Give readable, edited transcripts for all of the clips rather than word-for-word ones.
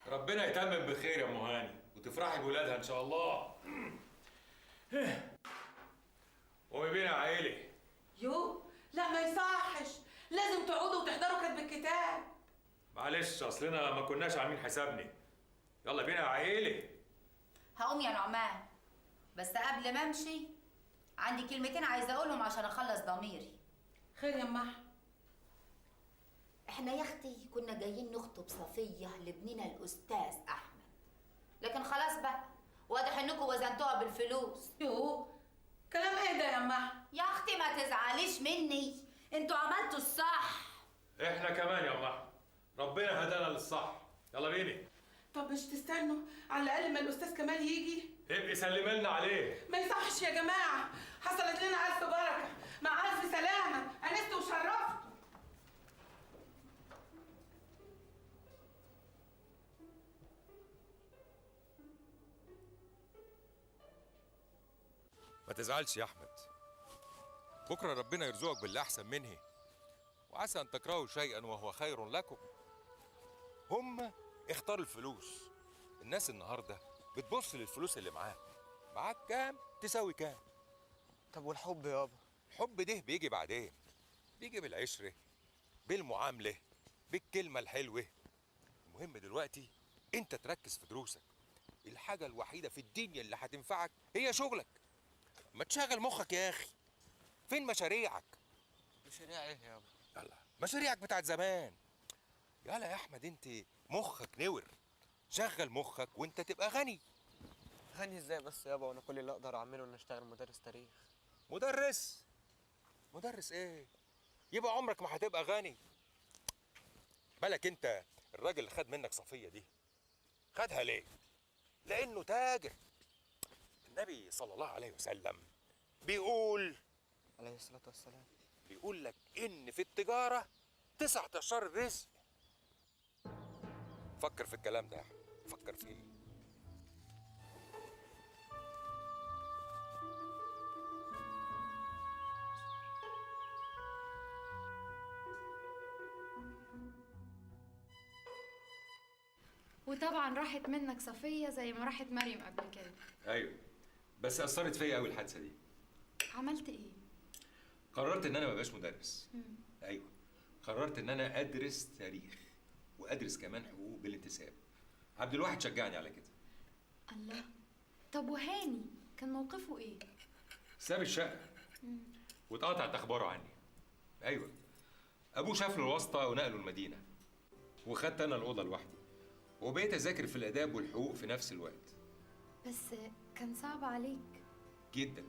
ربنا يتمم بخير يا ام هاني وتفرحي بولادها ان شاء الله. قومي بينا يا عيلي. يو لا ما يصحش، لازم تقعدوا وتحضروا كتب الكتاب. معلش اصلنا ما كناش عاملين حسابني. يلا بينا يا عيلي. هقوم يا نعمان، بس قبل ما امشي عندي كلمتين عايزه اقولهم عشان اخلص ضميري. خير يا أم. احنا يا اختي كنا جايين نخطب صفيه لابننا الاستاذ احمد، لكن خلاص بقى واضح انكم وزنتوها بالفلوس. يو كلام ايه ده يا أم؟ يا اختي ما تزعليش مني، انتوا عملتوا الصح. احنا كمان يا ام، ربنا هدانا للصح. يلا بينا. طب مش تستنوا على الأقل ما الأستاذ كمال يجي؟ ابقي سلمي لنا عليه. ما يصحش يا جماعة، حصلت لنا ألف بركة مع ألف سلامة، أنست وشرفت. ما تزعلش يا احمد، بكره ربنا يرزقك باللي احسن منه، وعسى ان تكرهوا شيئا وهو خير لكم. هم اختاروا الفلوس. الناس النهارده بتبص للفلوس اللي معاك كام تساوي كام. طب والحب يابا؟ الحب ده بيجي بعدين، بيجي بالعشره، بالمعامله، بالكلمه الحلوه. المهم دلوقتي انت تركز في دروسك. الحاجه الوحيده في الدنيا اللي هتنفعك هي شغلك. ما تشغل مخك يا اخي. فين مشاريعك؟ مشاريع ايه يابا؟ يلا مشاريعك بتاعت زمان. يلا يا احمد انت مخك نور، شغل مخك وانت تبقى غني. غني ازاي بس يابا وانا كل اللي اقدر اعمله ان اشتغل مدرس تاريخ؟ مدرس ايه؟ يبقى عمرك ما هتبقى غني. بالك انت الراجل اللي خد منك صفية دي خدها ليه؟ لانه تاجر. النبي صلى الله عليه وسلم بيقول عليه الصلاة والسلام، بيقول لك ان في التجارة 9 اشهر الرزق. فكر في الكلام ده، فكر فيه. وطبعا راحت منك صفية زي ما راحت مريم قبل كده. ايوه، بس اثرت فيا قوي الحادثه دي. عملت ايه؟ قررت ان انا ما بقاش مدرس. ايوه، قررت ان انا ادرس تاريخ وادرس كمان حقوق بالانتساب. عبد الواحد شجعني على كده. الله. طب وهاني كان موقفه ايه؟ ساب الشقه واتقطعت اخباره عني. ايوه، ابوه شاف له الواسطه ونقله المدينه، وخدت انا الاوضه لوحدي، وبقيت اذاكر في الاداب والحقوق في نفس الوقت. بس كان صعب عليك جدا،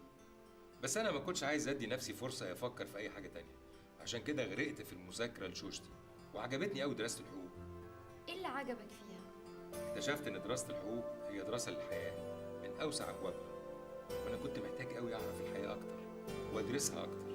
بس انا ما كنتش عايز ادي نفسي فرصه افكر في اي حاجه تانية. عشان كده غرقت في المذاكره لشوشتي، وعجبتني قوي دراسه الحقوق. ايه اللي عجبك فيها؟ اكتشفت ان دراسه الحقوق هي دراسه للحياه من اوسع ابوابها، وانا كنت محتاج قوي اعرف الحياه اكتر وادرسها اكتر.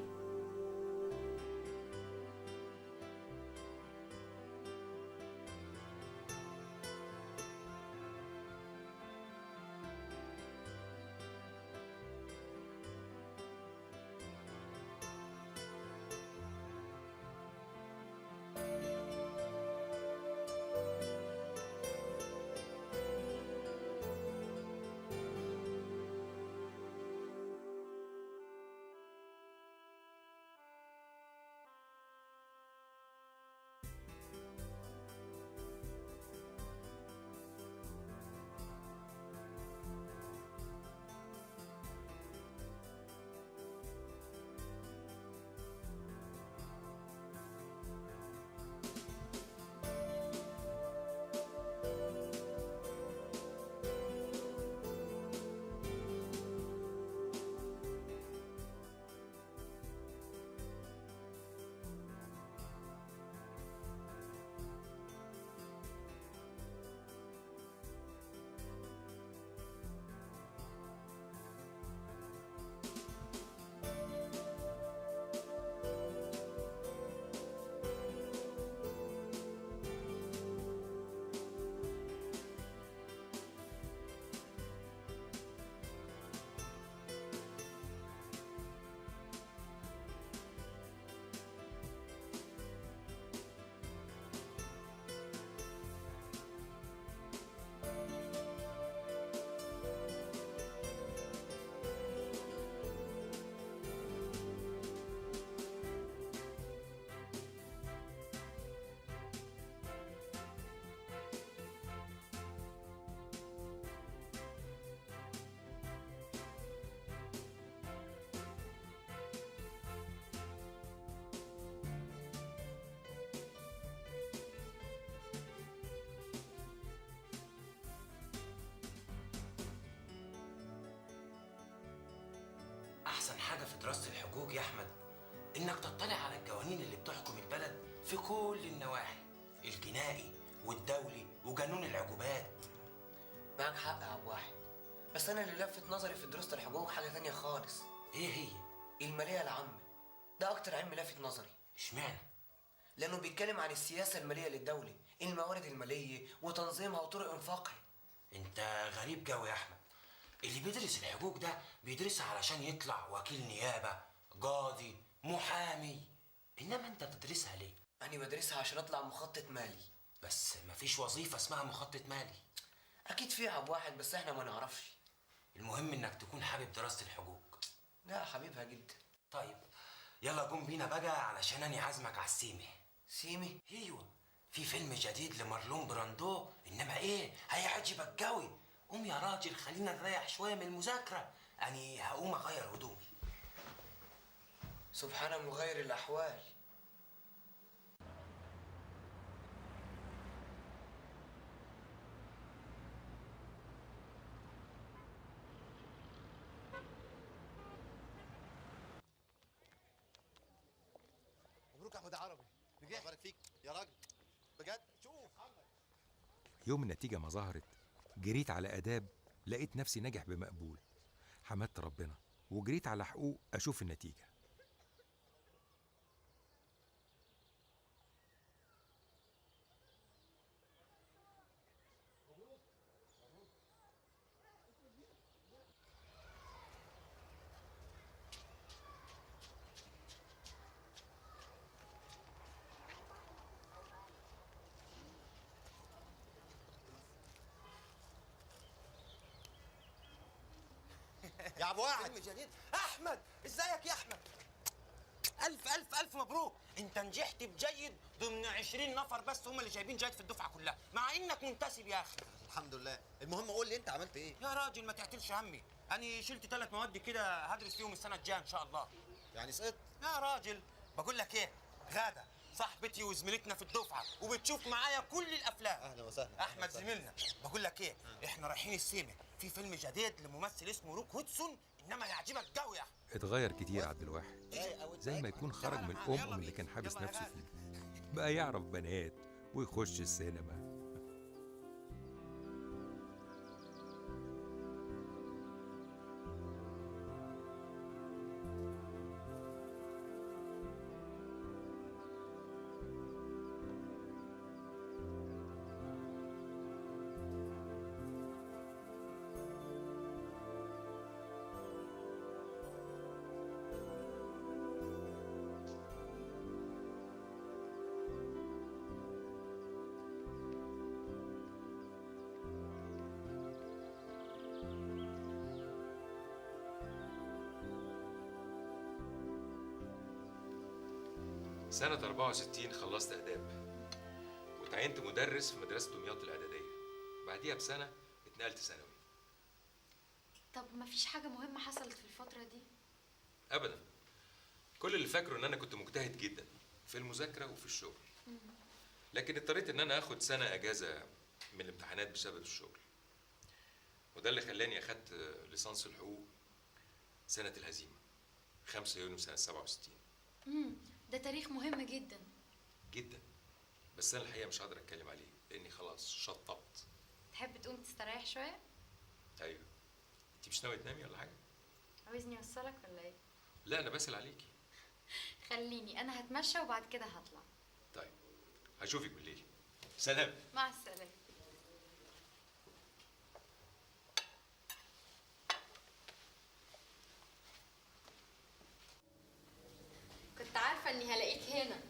حاجة في دراسة الحقوق يا أحمد إنك تطلع على القوانين اللي بتحكم البلد في كل النواحي، الجنائي والدولي وقانون العقوبات. معاك حق يا عبد واحد، بس انا اللي لفت نظري في دراسه الحقوق حاجه تانية خالص. إيه هي؟ الماليه العامه، ده اكتر علم لافت نظري. اشمعنى؟ لانه بيتكلم عن السياسه الماليه للدوله، الموارد الماليه وتنظيمها وطرق انفاقها. أنت غريب قوي يا أحمد. اللي بيدرس الحقوق ده بيدرسها علشان يطلع وكيل نيابة، قاضي، محامي، إنما أنت بتدرسها ليه؟ انا بدرسها عشان اطلع مخطط مالي. بس مفيش وظيفة اسمها مخطط مالي. اكيد في عبد واحد بس احنا ما نعرفش. المهم إنك تكون حابب دراسة الحقوق. لا حبيبها جدا. طيب يلا قوم بينا بقى علشان أنا عازمك على السيمي. سيمي؟ ايوه، في فيلم جديد لمارلون براندو، انما ايه هيعجبك قوي. قوم يا راجل خلينا نريح شويه من المذاكره، اني هقوم اغير هدومي. سبحان مغير الاحوال. مبروك يا احمد عربي، نجحت. الله يبارك فيك يا راجل، بجد. شوف يوم النتيجة ما ظهرت جريت على آداب، لقيت نفسي ناجح بمقبول. حمدت ربنا وجريت على حقوق أشوف النتيجة. يا ابو واحد. فيلم جديد. احمد ازيك يا احمد؟ الف الف الف مبروك، انت نجحت بجيد ضمن 20 نفر بس هم اللي جايبين جيد في الدفعه كلها، مع انك منتسب يا اخي. الحمد لله. المهم قول لي انت عملت ايه؟ يا راجل ما تعتلش همي، انا شلت 3 مواد كده هدرس فيهم السنه الجايه ان شاء الله. يعني سقطت؟ يا راجل بقول لك ايه، غاده صاحبتي وزميلتنا في الدفعه وبتشوف معايا كل الافلام. اهلا وسهلا. احمد زميلنا. بقول لك ايه، احنا رايحين السينما في فيلم جديد لممثل اسمه روك هودسون، انما هيعجبك قوي يا احمد. اتغير كتير عبد الواحد، زي ما يكون خرج من الأم اللي كان حابس نفسه فيه، بقى يعرف بنات ويخش السينما. سنة 64 خلصت آداب وتعينت مدرس في مدرسة دمياط الإعدادية. بعديها بسنة اتنقلت ثانوي. طب ما فيش حاجة مهمة حصلت في الفترة دي؟ أبدا، كل اللي فاكره إن أنا كنت مجتهد جدا في المذاكرة وفي الشغل، لكن اضطريت إن أنا آخد سنة أجازة من الامتحانات بسبب الشغل، وده اللي خلاني أخدت ليسانس الحقوق سنة الهزيمة 5 يونيو سنة 67. ده تاريخ مهم جدا جدا، بس أنا الحقيقة مش هقدر أتكلم عليه لأني خلاص شطبت. تحب تقوم تستريح شوية؟ أيوه، أنت مش ناوية تنامي ولا حاجة؟ عاوزني أوصلك ولا إيه؟ لا أنا بسأل عليكي. خليني أنا هتمشى وبعد كده هطلع. طيب هشوفك بالليل. سلام. مع السلامة. كنت عارفة إني هلاقيك هنا.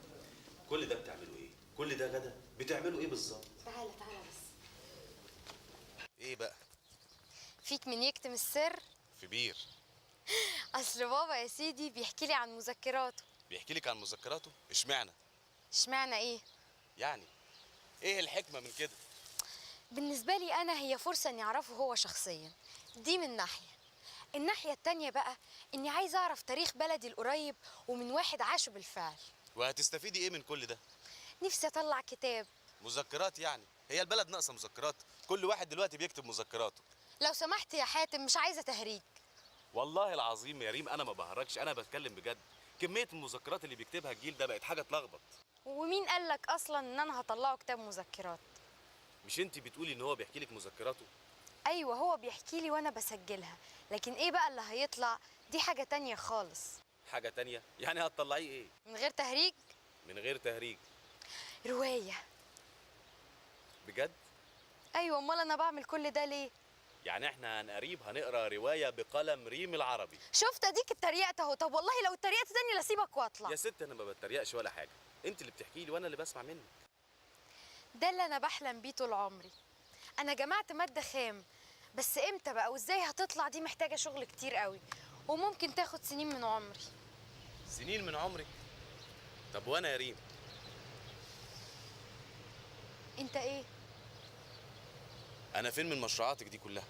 كل ده بتعملوا ايه؟ كل ده غدا بتعملوا ايه بالظبط؟ تعالى تعالى بس. ايه بقى؟ فيك من يكتم السر؟ في بير. اصل بابا يا سيدي بيحكي لي عن مذكراته. بيحكي لك عن مذكراته؟ اشمعنى؟ اشمعنى ايه؟ يعني ايه الحكمه من كده؟ بالنسبه لي انا هي فرصه اني اعرفه هو شخصيا، دي من ناحيه. الناحيه التانيه بقى اني عايزه اعرف تاريخ بلدي القريب ومن واحد عاشه بالفعل. وهتستفيدي ايه من كل ده؟ نفسي اطلع كتاب. مذكرات يعني؟ هي البلد ناقصه مذكرات؟ كل واحد دلوقتي بيكتب مذكراته. لو سمحت يا حاتم مش عايزه تهريج. والله العظيم يا ريم انا ما بهرجش، انا بتكلم بجد. كميه المذكرات اللي بيكتبها الجيل ده بقت حاجه تلخبط. ومين قال لك اصلا ان انا هطلعه كتاب مذكرات؟ مش انت بتقولي ان هو بيحكي لك مذكراته؟ ايوه هو بيحكي لي وانا بسجلها، لكن ايه بقى اللي هيطلع دي حاجه تانية خالص. حاجه تانية؟ يعني هتطلعيه ايه؟ من غير تهريج. من غير تهريج. روايه. بجد؟ ايوه امال انا بعمل كل ده ليه؟ يعني احنا هنقريب هنقرا روايه بقلم ريم العربي. شفت اديك اتريقت اهو. طب والله لو اتريقت تاني لاسيبك واطلع. يا ست انا ما بتريقش ولا حاجه، انت اللي بتحكي لي وانا اللي بسمع منك. ده اللي انا بحلم بيه طول عمري. انا جمعت ماده خام، بس امتى بقى وازاي هتطلع دي محتاجه شغل كتير قوي، وممكن تاخد سنين من عمري. سنين من عمرك؟ طب وانا يا ريم؟ انت ايه؟ انا فين من مشروعاتك دي كلها؟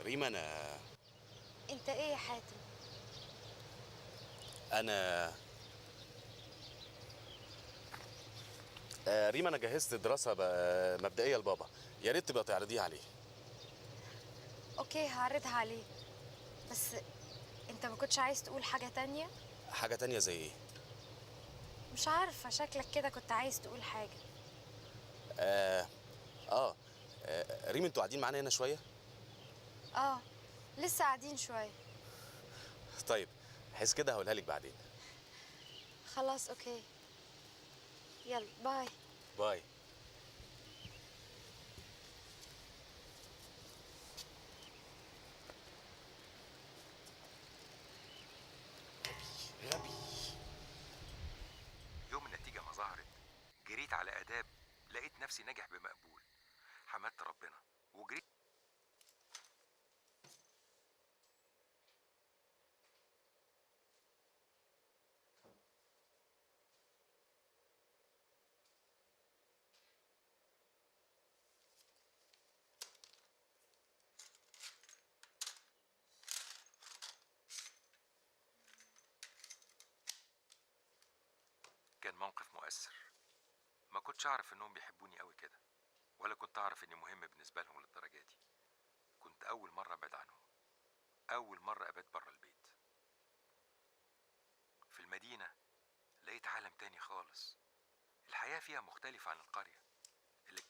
ريم انت ايه يا حاتم؟ انا ريم انا جهزت دراسه مبدئيه لبابا، يا ريت تبقى تعرضيها عليه. اوكي هعرضها عليه، بس انت ما كنتش عايز تقول حاجه تانية؟ حاجه تانية زي ايه؟ مش عارفه، شكلك كده كنت عايز تقول حاجه. ريم انتوا قاعدين معانا هنا شويه؟ اه لسه قاعدين شويه. طيب حس كده هقولها لك بعدين. خلاص اوكي، يلا باي. باي. غبي. يوم النتيجة ما ظهرت جريت على آداب، لقيت نفسي ناجح بمقبول. حمدت ربنا وجريت. كان موقف مؤثر. ما كنتش أعرف إنهم بيحبوني قوي كده، ولا كنت أعرف إني مهم بالنسبة لهم للدرجة دي. كنت أول مرة أبعد عنهم، أول مرة أبات بره البيت. في المدينة لقيت عالم تاني خالص، الحياة فيها مختلفة عن القرية اللي...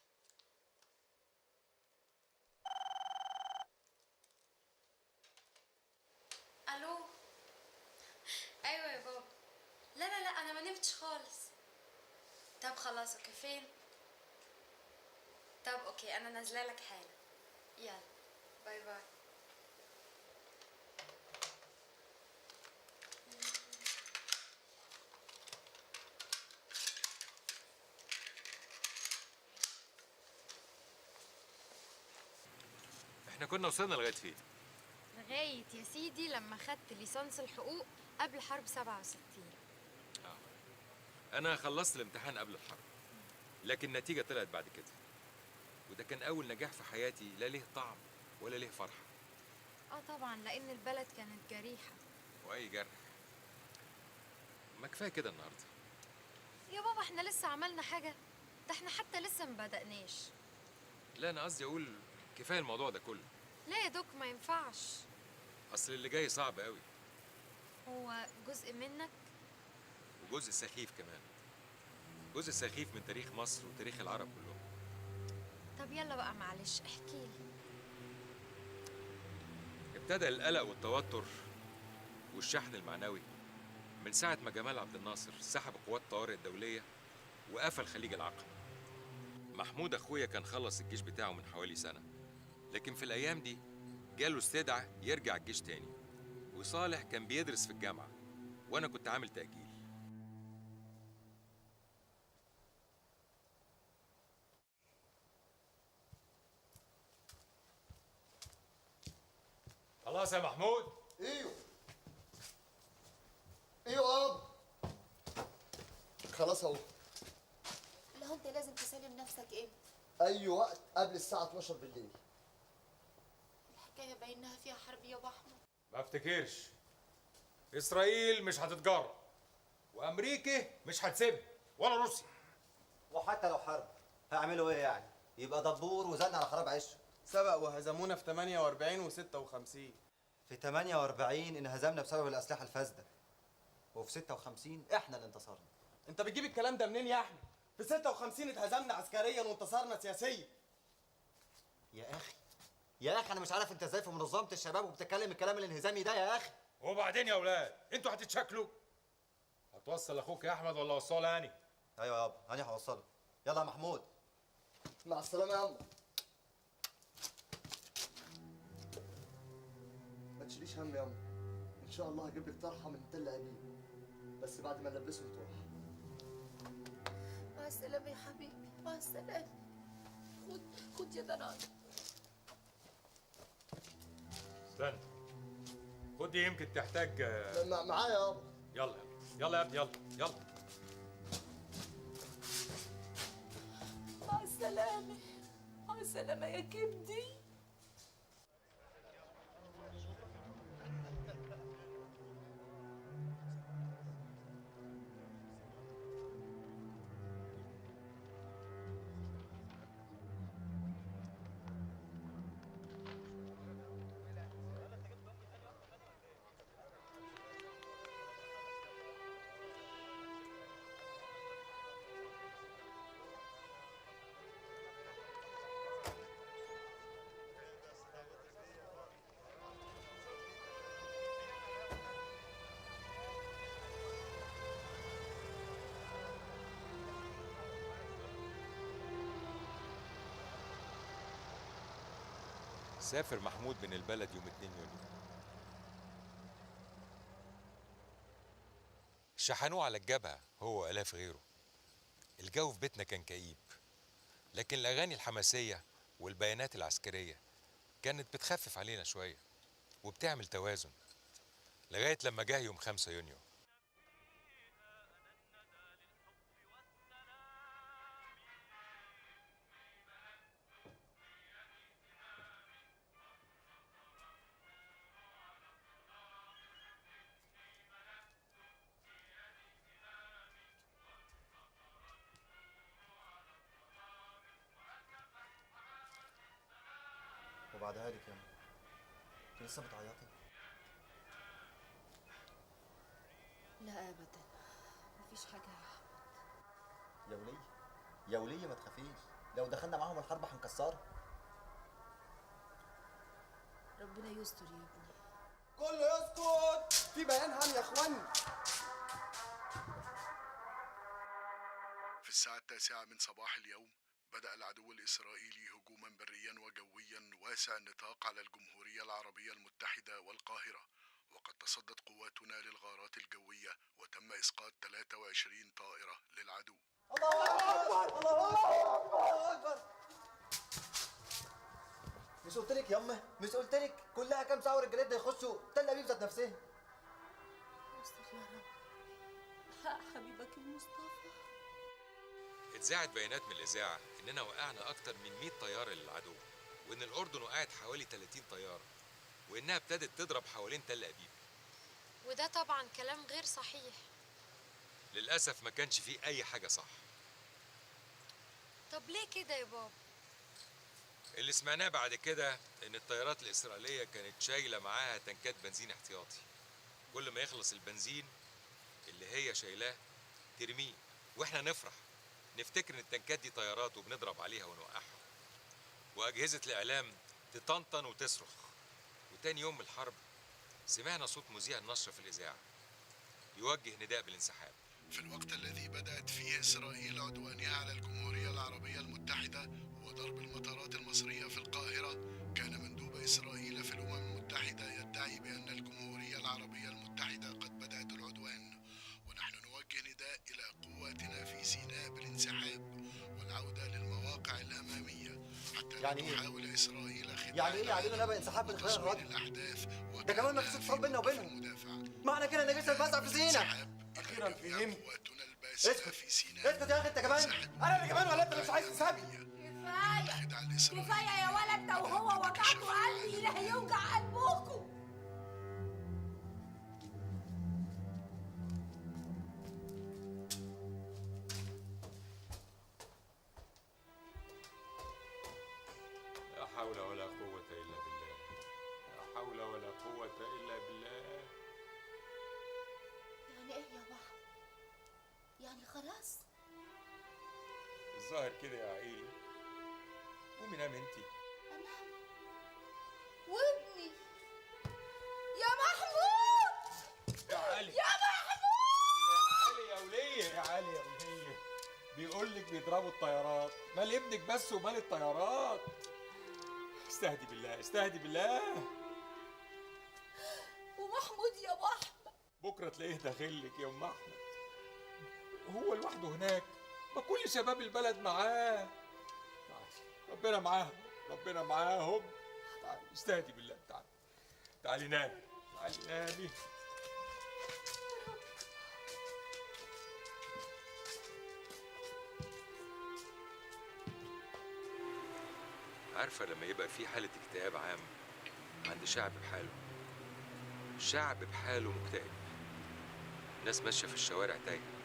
الو. ايوه يا بابا. لا لا لا انا ما نمتش خالص. طب خلاص اوكي. فين؟ طب اوكي انا نازله لك حالا. يلا باي باي. احنا كنا وصلنا لغاية فين؟ لغايه يا سيدي لما خدت ليسانس الحقوق قبل حرب 67. أنا خلصت الامتحان قبل الحرب، لكن النتيجة طلعت بعد كده، وده كان أول نجاح في حياتي لا ليه طعم ولا ليه فرحة. اه طبعا لان البلد كانت جريحه. وأي جرح. ما كفاية كده النهاردة. يا بابا احنا لسه عملنا حاجه؟ ده احنا حتى لسه ما بدأناش. لا أنا قصدي أقول كفاية الموضوع ده كله. لا يا دوك ما ينفعش. أصل اللي جاي صعب قوي، هو جزء منك. وجزء سخيف كمان، جزء سخيف من تاريخ مصر وتاريخ العرب كلهم. طب يلا بقى معلش احكي لي. ابتدى القلق والتوتر والشحن المعنوي من ساعة ما جمال عبد الناصر سحب قوات الطوارئ الدولية وقفل خليج العقبة. محمود أخويا كان خلص الجيش بتاعه من حوالي سنة، لكن في الأيام دي جاله استدعاء يرجع الجيش تاني، وصالح كان بيدرس في الجامعة وأنا كنت عامل تأجيل. خلاص يا محمود. ايوه ايوه خلاص اهو. لو انت لازم تسلم نفسك امتى؟ اي وقت قبل الساعه 12 بالليل. الحكايه باينها فيها حرب يا ابو احمد. ما افتكرش. إسرائيل مش هتتجرأ، وأمريكا مش هتسيبها، ولا روسيا. وحتى لو حرب هيعملوا ايه يعني؟ يبقى دبور وزن على خراب عشه. سبق وهزمونا في 48 و56. في 48 انهزمنا بسبب الاسلحه الفاسده، وفي 56 احنا اللي انتصرنا. انت بتجيب الكلام ده منين يا احمد؟ في 56 اتهزمنا عسكريا وانتصرنا سياسيا. يا اخي انا مش عارف انت ازاي في منظمه الشباب وبتتكلم الكلام الانهزامي ده يا اخي. وبعدين يا اولاد انتوا هتتشكلوا؟ هتوصل اخوك يا احمد ولا وصله هاني؟ ايوه يابا هاني هوصله. يلا يا محمود. مع السلامه يا عم. ما تشيليش هم يا عم، ان شاء الله هجيب لك طرحه من تل ابيب، بس بعد ما نلبسه وتروح. مع السلامة يا حبيبي، مع السلامة. خد يا ضناي. استنى، خد دي يمكن تحتاج. معايا يابا. يلا يلا يا ابني، يلا يلا. مع السلامة، مع السلامة يا كبدي. سافر محمود من البلد يوم 2 يونيو. شحنوه على الجبهة هو وآلاف غيره. الجو في بيتنا كان كئيب، لكن الأغاني الحماسية والبيانات العسكرية كانت بتخفف علينا شوية وبتعمل توازن لغاية لما جه يوم 5 يونيو. وبعدها لك يا أم. انت لسه بتعيطي؟ لا أبدا، مفيش حاجة يا أحمد. يا ولية يا ولية ما تخافيش، لو دخلنا معاهم الحرب هنكسرها. ربنا يستر يا ابني. كله يسكت، في بيان هام يا اخواني. في الساعة 9 من صباح اليوم بدأ العدو الإسرائيلي هجوما بريا وجويا واسع النطاق على الجمهورية العربية المتحدة والقاهرة، وقد تصدت قواتنا للغارات الجوية وتم إسقاط 23 طائرة للعدو. الله اكبر الله اكبر. مش قلت لك يامه؟ مش قلت لك كلها كام ساعه ورجالتنا يخشوا تل ابيب ذات نفسها؟ استر يا رب. حق حبيبك المصطفى. اتذاعت بيانات من الإذاعة إننا وقعنا أكتر من 100 طيارة للعدو، وإن الأردن وقعت حوالي 30 طيارة، وإنها ابتدت تضرب حوالين تل أبيب. وده طبعا كلام غير صحيح. للأسف ما كانش فيه أي حاجة صح. طب ليه كده يا بابا؟ اللي سمعناه بعد كده إن الطيارات الإسرائيلية كانت شايلة معاها تنكات بنزين احتياطي، كل ما يخلص البنزين اللي هي شايلاه ترميه، وإحنا نفرح نفتكر إن التنكات دي طيارات وبنضرب عليها ونوقعها، وأجهزة الإعلام تطنطن وتصرخ. وتاني يوم من الحرب سمعنا صوت مذيع النشر في الإذاعة يوجه نداء بالانسحاب. في الوقت الذي بدأت فيه إسرائيل عدوانها على الجمهورية العربية المتحدة وضرب المطارات المصرية في القاهرة، كان مندوب إسرائيل في الأمم المتحدة يدعي بأن الجمهورية العربية المتحدة قد بدأت العدوان، ونحن نوجه نداء إلى قواتنا في سيناء بالانسحاب والعودة للمواقع الأمامية حتى لا تحاول إسرائيل خداع يعني ايه علينا نبقى انسحاب من خلال الراديو؟ الأحداث ده كمان ما فيش اتصال بيننا وبينهم. معنى كده انك لسه بتوزع في سينا. اخيرا فهمت. اسكت اسكت يا اخي انت كمان. انا اللي كمان ولا انت مش عايز تسابني؟ كفاية يا ولد ده وهو وجعته قلبي لا هيوجع قلبكم. لا حول ولا يعني خلاص؟ الظاهر كده يا عيني. قومي نام انتي. انام وابني يا محمود. يا علي يا محمود. يا وليه، يا علي يا وليه، بيقول لك بيضربوا الطيارات، مال ابنك بس ومال الطيارات. استهدي بالله استهدي بالله. ومحمود يا ابو احمد؟ بكره تلاقيه داخل لك يا ام احمد. هو لوحده هناك؟ ما كل شباب البلد معاه. ربنا معاهم ربنا معاهم. تعالي استهدي بالله. تعالي تعالي نامي تعالي نامي. عارفة لما يبقى في حالة اكتئاب عام عند شعب بحاله، شعب بحاله مكتئب، ناس ماشية في الشوارع تايهة،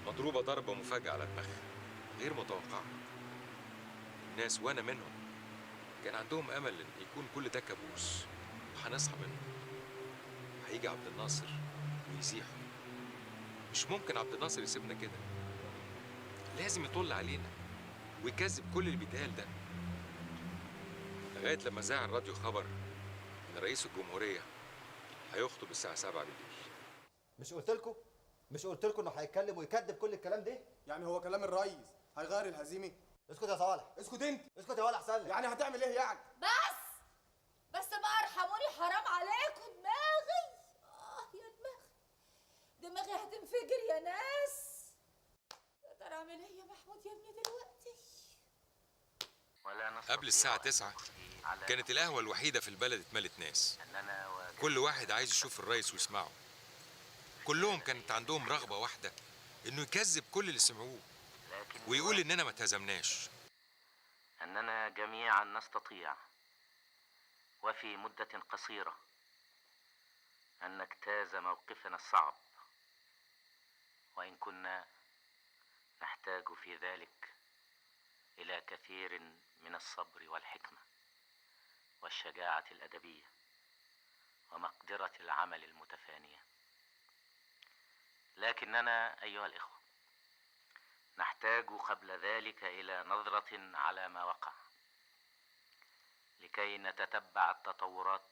مضروبة ضربة مفاجئة على دماغها غير متوقعة. ناس وأنا منهم كان عندهم أمل إن يكون كل ده كابوس وهنصحى منه. هيجي عبد الناصر ويزيحه. مش ممكن عبد الناصر يسيبنا كده، لازم يطل علينا ويكذب كل اللي بيتقال ده. لغاية لما ذاع الراديو خبر إن رئيس الجمهورية هيخطب الساعة 7 بالليل. مش قلت لكم انه هيتكلم ويكذب كل الكلام ده؟ يعني هو كلام الريس هيغير الهزيمه؟ اسكت يا صالح. اسكت انت. اسكت يا ولع سلم. يعني هتعمل ايه يعني؟ بس بقى ارحموني، حرام عليكم. دماغي يا دماغي هتنفجر يا ناس. يا ترى اعمل ايه يا محمود يا ابني دلوقتي؟ قبل الساعة 9 كانت القهوة الوحيدة في البلد اتملت ناس، كل واحد عايز يشوف الرئيس ويسمعه. كلهم كانت عندهم رغبة واحدة، إنه يكذب كل اللي سمعوه ويقول إننا ما اتهزمناش. أننا جميعا نستطيع وفي مدة قصيرة أن نجتاز موقفنا الصعب، وإن كنا نحتاج في ذلك إلى كثير من الصبر والحكمة والشجاعة الأدبية ومقدرة العمل المتفانية. لكننا أيها الإخوة نحتاج قبل ذلك إلى نظرة على ما وقع، لكي نتتبع التطورات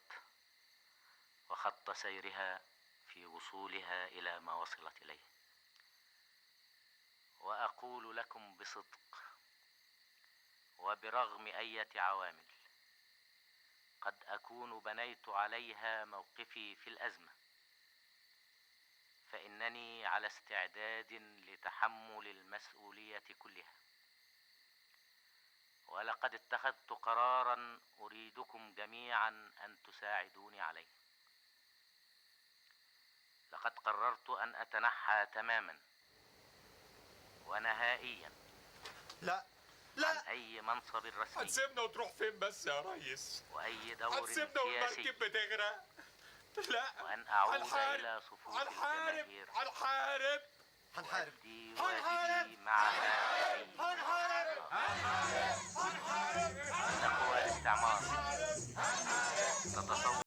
وخط سيرها في وصولها إلى ما وصلت إليه. وأقول لكم بصدق وبرغم أية عوامل قد أكون بنيت عليها موقفي في الأزمة، فإنني على استعداد لتحمل المسؤولية كلها، ولقد اتخذت قراراً أريدكم جميعاً أن تساعدوني عليه. لقد قررت أن أتنحى تماماً ونهائياً عن أي منصب رسمي. هتسيبنا وتروح فين بس يا ريس؟ وأي دور هتسيبنا سياسي، والمركب بتغرق؟ لا، وأن أعود إلى صفوف الجماهير. هنحارب وأدي واجبي مع أن قوى الاستعمار تتصور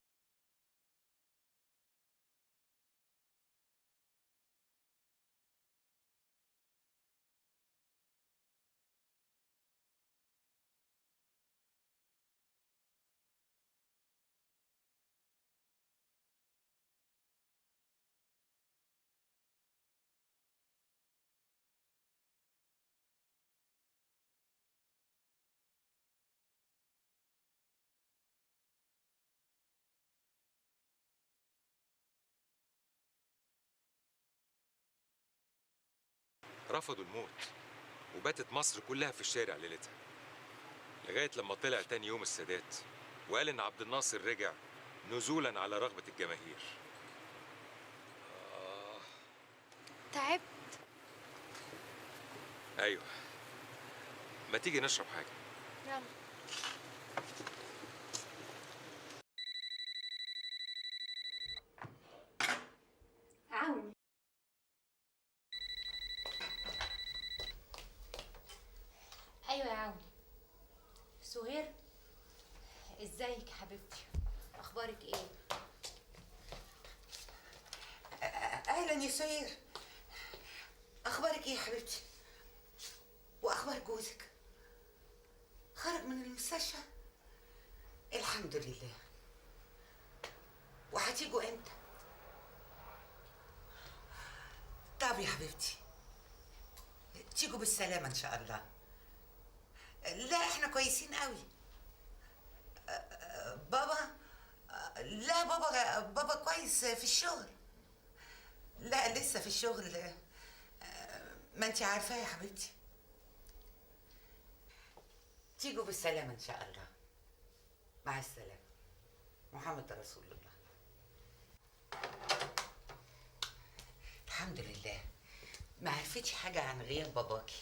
رفضوا الموت، وباتت مصر كلها في الشارع ليلتها، لغاية لما طلع تاني يوم السادات وقال إن عبد الناصر رجع نزولاً على رغبة الجماهير. تعبت. أيوه، ما تيجي نشرب حاجة؟ يلا. عوني. ايوه يا عوني. سهير، ازيك يا حبيبتي؟ اخبارك ايه؟ اهلا يا سهير. اخبارك ايه يا حبيبتي؟ واخبار جوزك؟ خرج من المستشفى؟ الحمد لله. وهتيجوا امتى؟ طب يا حبيبتي تيجوا بالسلامة ان شاء الله. لا احنا كويسين قوي. بابا؟ لا بابا كويس في الشغل. لا لسه في الشغل، ما انت عارفاه يا حبيبتي. تيجوا بالسلامة ان شاء الله. مع السلامة. محمد رسول الله. الحمد لله. ما عرفتش حاجة عن غياب باباكي؟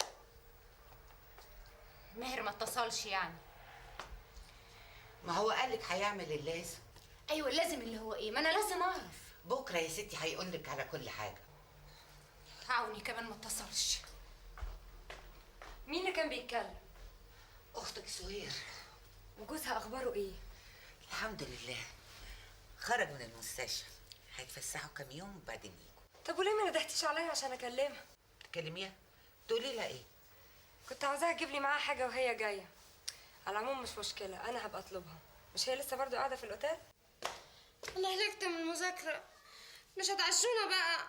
ماهر ما اتصلش يعني؟ ما هو قالك هيعمل اللازم. ايوه اللازم اللي هو ايه؟ ما انا لازم اعرف. بكرة يا ستي هيقولك على كل حاجة. عوني كمان ما اتصلش. مين اللي كان بيتكلم؟ اختك سهير. وجوزها اخباره ايه؟ الحمد لله. خرج من المستشفى. هيتفسحوا كام يوم وبعدين يجوا. طب وليه ما ندهتيش عليا عشان اكلمها؟ تكلميها؟ تقولي لها ايه؟ كنت عاوزاها تجيب لي معاها حاجه وهي جايه. على العموم مش مشكله، انا هبقى اطلبها. مش هي لسه برضو قاعده في الاوتيل؟ انا هلكت من المذاكره، مش هتعشونا بقى.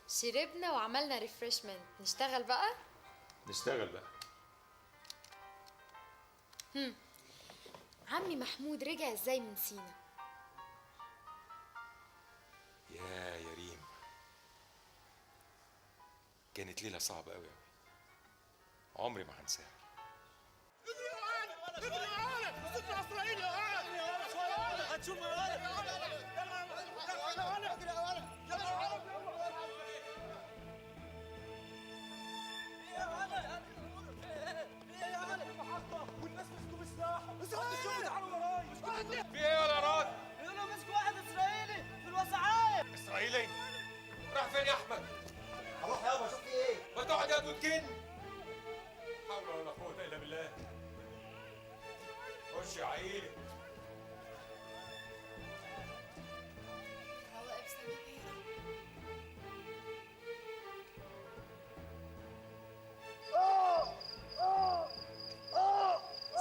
شربنا وعملنا ريفرشمنت، نشتغل بقى. نشتغل بقى. عمي محمود رجع ازاي من سينا؟ يا ريم، كانت ليلة صعبة قوي قوي، عمري ما هنساها. في ايه يا راد؟ بيقولوا مسكوا واحد اسرائيلي في الوسعات. اسرائيلي؟ راح فين يا احمد؟ هروح يابا اشوف في ايه. ما تقعد يا دودكين. لا حول ولا قوة الا بالله. خش يا عيلي.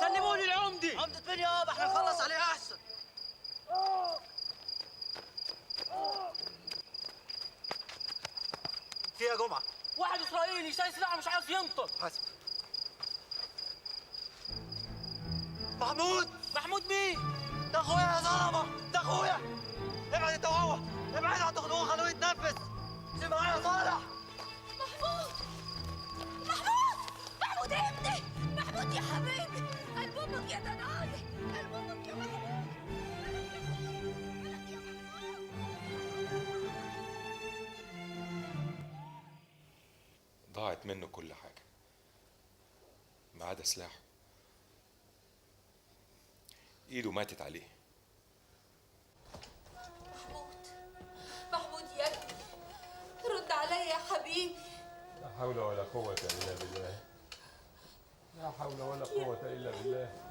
سلموني العمدي. عمدة مين يابا؟ احنا نخلص عليه احسن. في يا جمعة؟ واحد اسرائيلي شايل سلاح مش عارف ينطق. حسب. محمود مين؟ ده اخويا يا ظلمة، ده اخويا. ابعد انت وهو، ابعد عن تاخدوه خلوه يتنفس. سيب معايا صالح. محمود يا ابني، محمود يا حبيبي، قلب امك يا دنايا، قلب امك يا محمود. ضاعت منه كل حاجة ما عدا سلاحه. ايده ماتت عليه. محمود يا ابني، رد عليا يا حبيبي. لا حول ولا قوة إلا بالله. لا حول ولا قوة إلا بالله.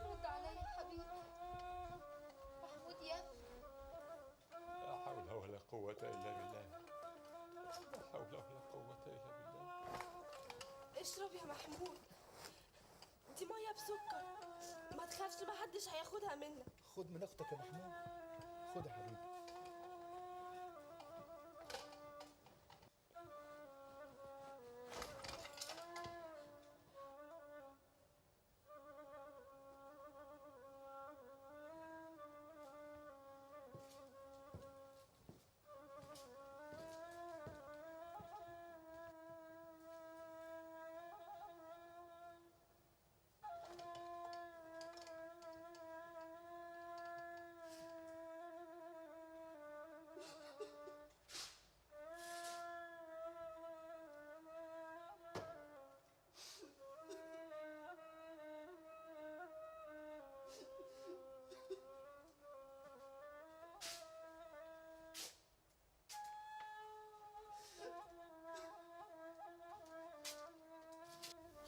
رد عليا يا حبيبي. محمود يا ابني. لا حول ولا قوة إلا بالله. لا حول ولا قوة إلا بالله. اشرب يا محمود، دي ميه بسكر، ما تخافش محدش هياخدها منك. خد من اختك يا محمود، خد يا حبيبي.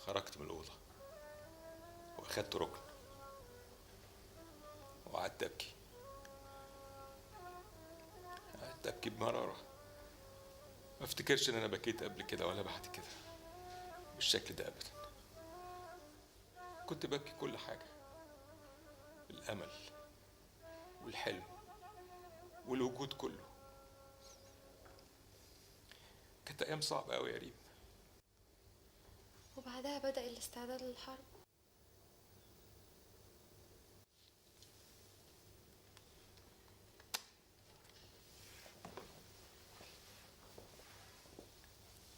خرجت من الأوضة وأخدت ركن قعدت ابكي، قعدت ابكي بمراره. ما افتكرش ان انا بكيت قبل كده ولا بعد كده بالشكل ده ابدا. كنت ببكي كل حاجه، الامل والحلم والوجود كله. كانت ايام صعبه قوي يا ريم. وبعدها بدأ الاستعداد للحرب.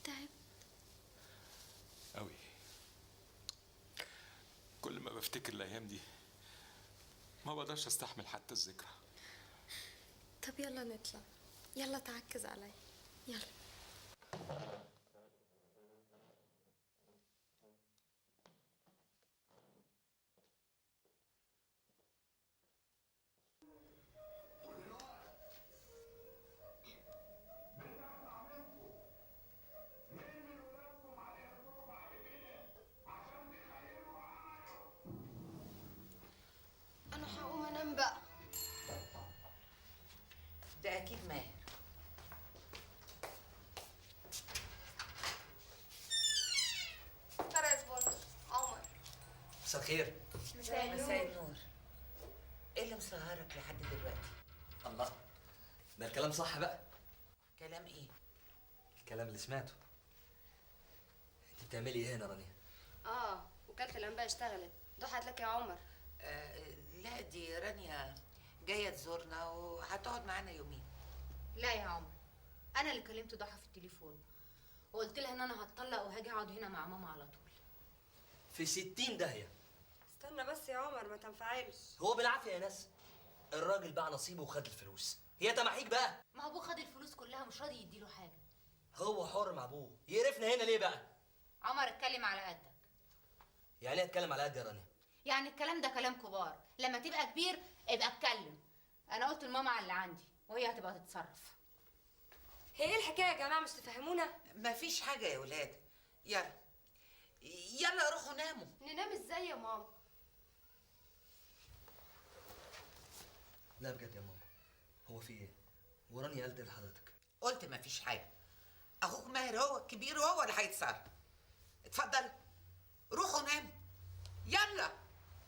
تعب قوي. كل ما بفتكر الايام دي ما بقدرش استحمل حتى الذكرى. طب يلا نطلع، يلا تعكز عليا، يلا. انا هقوم انام بقى. ده اكيد ماهر. ترى يا زبون عمر. مساء الخير. مساء النور. ايه اللي مسهرك لحد دلوقتي؟ الله، ده الكلام صح بقى. كلام ايه؟ الكلام اللي سمعته. انت بتعملي ايه هنا رانيا؟ وكالة الانباء اشتغلت. ضحت لك يا عمر. لا دي رانيا جايه تزورنا وهتقعد معانا يومين. لا يا عمر، انا اللي كلمت ضحى في التليفون وقلت لها ان انا هتطلق وهاجي اقعد هنا مع ماما على طول. في 60 داهيه. استنى بس يا عمر، ما تنفعلش. هو بالعافيه يا ناس. الراجل باع نصيبه وخد الفلوس، هي تماحيك بقى. ما ابوه خد الفلوس كلها، مش راضي يديله حاجه. هو حر مع ابوه، يقرفنا هنا ليه بقى؟ عمر اتكلم على قدك. يعني ايه اتكلم على قد يا رانيا؟ يعني الكلام ده كلام كبار، لما تبقى كبير ابقى اتكلم. انا قلت لماما على اللي عندي وهي هتبقى تتصرف. هي ايه الحكايه يا جماعه؟ مش تفهمونا؟ مفيش حاجه يا ولاد. يلا يلا روحوا ناموا. ننام ازاي يا ماما؟ لا بجد يا ماما، هو في ايه؟ ورانيا قالت ايه لحضرتك؟ قلت مفيش حاجه. اخوك ماهر هو الكبير وهو اللي هيتصرف. اتفضل روحوا ناموا. يلا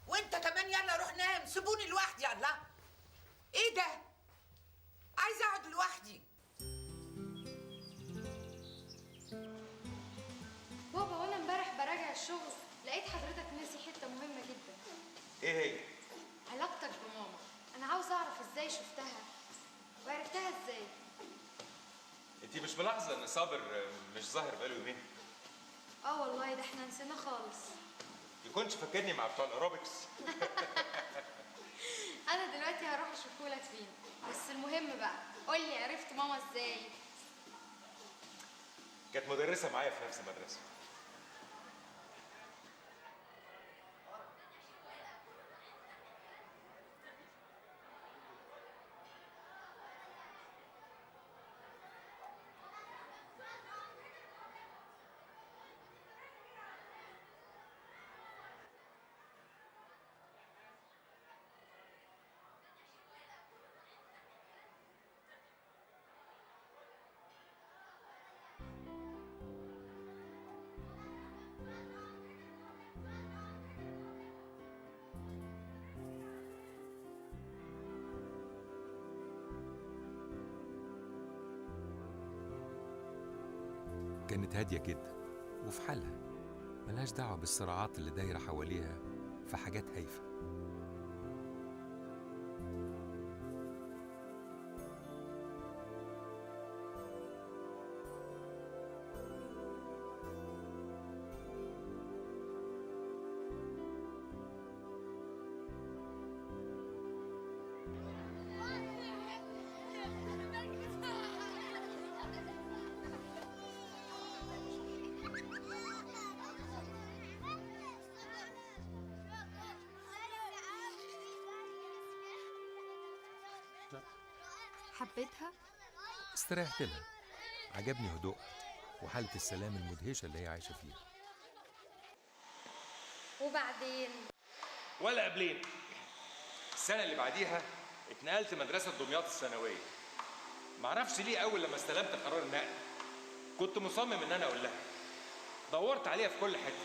وانت كمان يلا روح نام، سيبوني لوحدي. يلا ايه ده؟ عايزه اقعد لوحدي. بابا، وانا امبارح براجع الشغل لقيت حضرتك ناسي حته مهمه جدا. ايه هي؟ علاقتك بماما. انا عاوز اعرف ازاي شفتها وعرفتها ازاي. انتي مش ملاحظه ان صابر مش ظاهر بقاله يومين؟ والله ده احنا نسيناه خالص. يكونش فاكرني مع بتوع الايروبكس. انا دلوقتي هروح اشوفهولك فين، بس المهم بقى قولي عرفت ماما ازاي؟ كانت مدرسه معايا في نفس المدرسه. كانت هادية جدا وفي حالها، ملهاش دعوة بالصراعات اللي دايرة حواليها في حاجات هايفة. حبيتها؟ استريحت لها، عجبني هدوءها وحالة السلام المدهشة اللي هي عايشة فيها. وبعدين؟ ولا قبلين السنه اللي بعديها اتنقلت مدرسه دمياط الثانويه. معرفش ليه اول لما استلمت قرار النقل كنت مصمم ان انا اقول لها. دورت عليها في كل حته.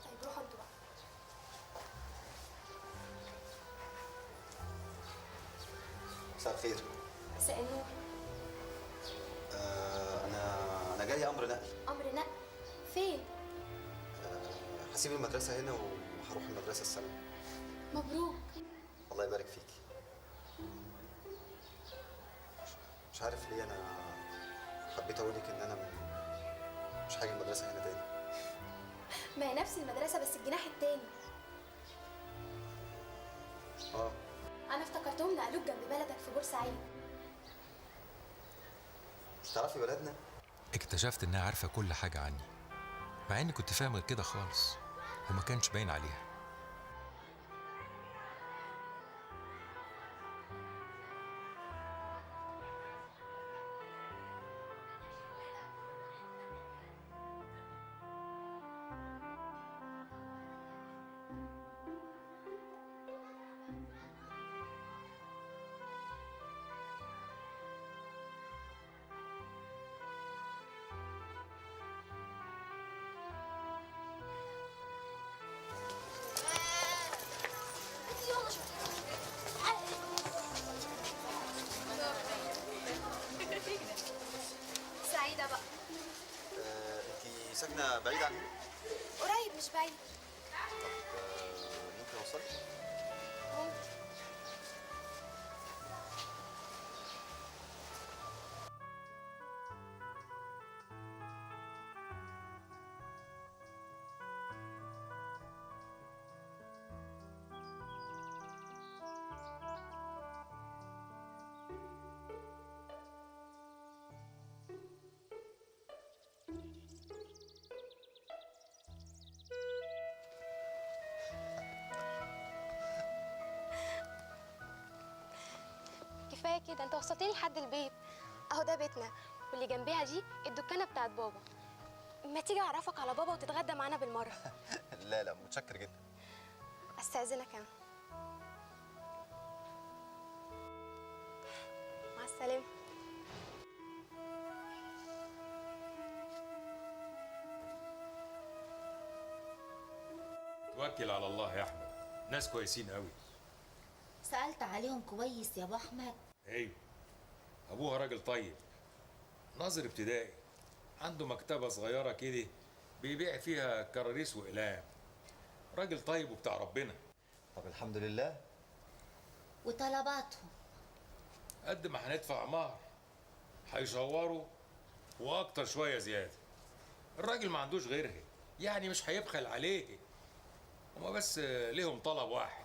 طيب روحوا انتوا بقى. مساء الخير. مساء النور. انا جاي امر نقل. امر نقل فين؟ هسيب المدرسه هنا وهروح المدرسه الثانويه. مبروك. الله يبارك فيكي. مش عارف ليه انا حبيت اقول لك ان انا مش هاجي المدرسه هنا تاني. ما هي نفس المدرسه بس الجناح التاني. انا افتكرتهم نقلوك جنب بلدك في بورسعيد. تعرفي بلدنا؟ اكتشفت انها عارفه كل حاجه عني، مع اني كنت فاهم غير كده خالص وما كانش باين عليها. سعيدة بقى. انتي ساكنه بعيد عني؟ قريب مش بعيد. ممكن اوصلك؟ ممكن. كفايه كده، انت وصلتني لحد البيت. اهو ده بيتنا، واللي جنبيها دي الدكانه بتاعت بابا. ما تيجي اعرفك على بابا وتتغدى معانا بالمره. لا لا متشكر جدا. استاذنك انا. مع السلامه. توكل على الله يا احمد، ناس كويسين قوي. سألت عليهم كويس يا ابو احمد؟ ايوه، ابوها راجل طيب، ناظر ابتدائي، عنده مكتبه صغيره كده بيبيع فيها كراريس واقلام. راجل طيب وبتاع ربنا. طب الحمد لله. وطلباتهم؟ قد ما هندفع مهر هيشوروا واكتر شويه زياده. الراجل ما عندوش غيرها، يعني مش هيبخل عليه. هما بس ليهم طلب واحد.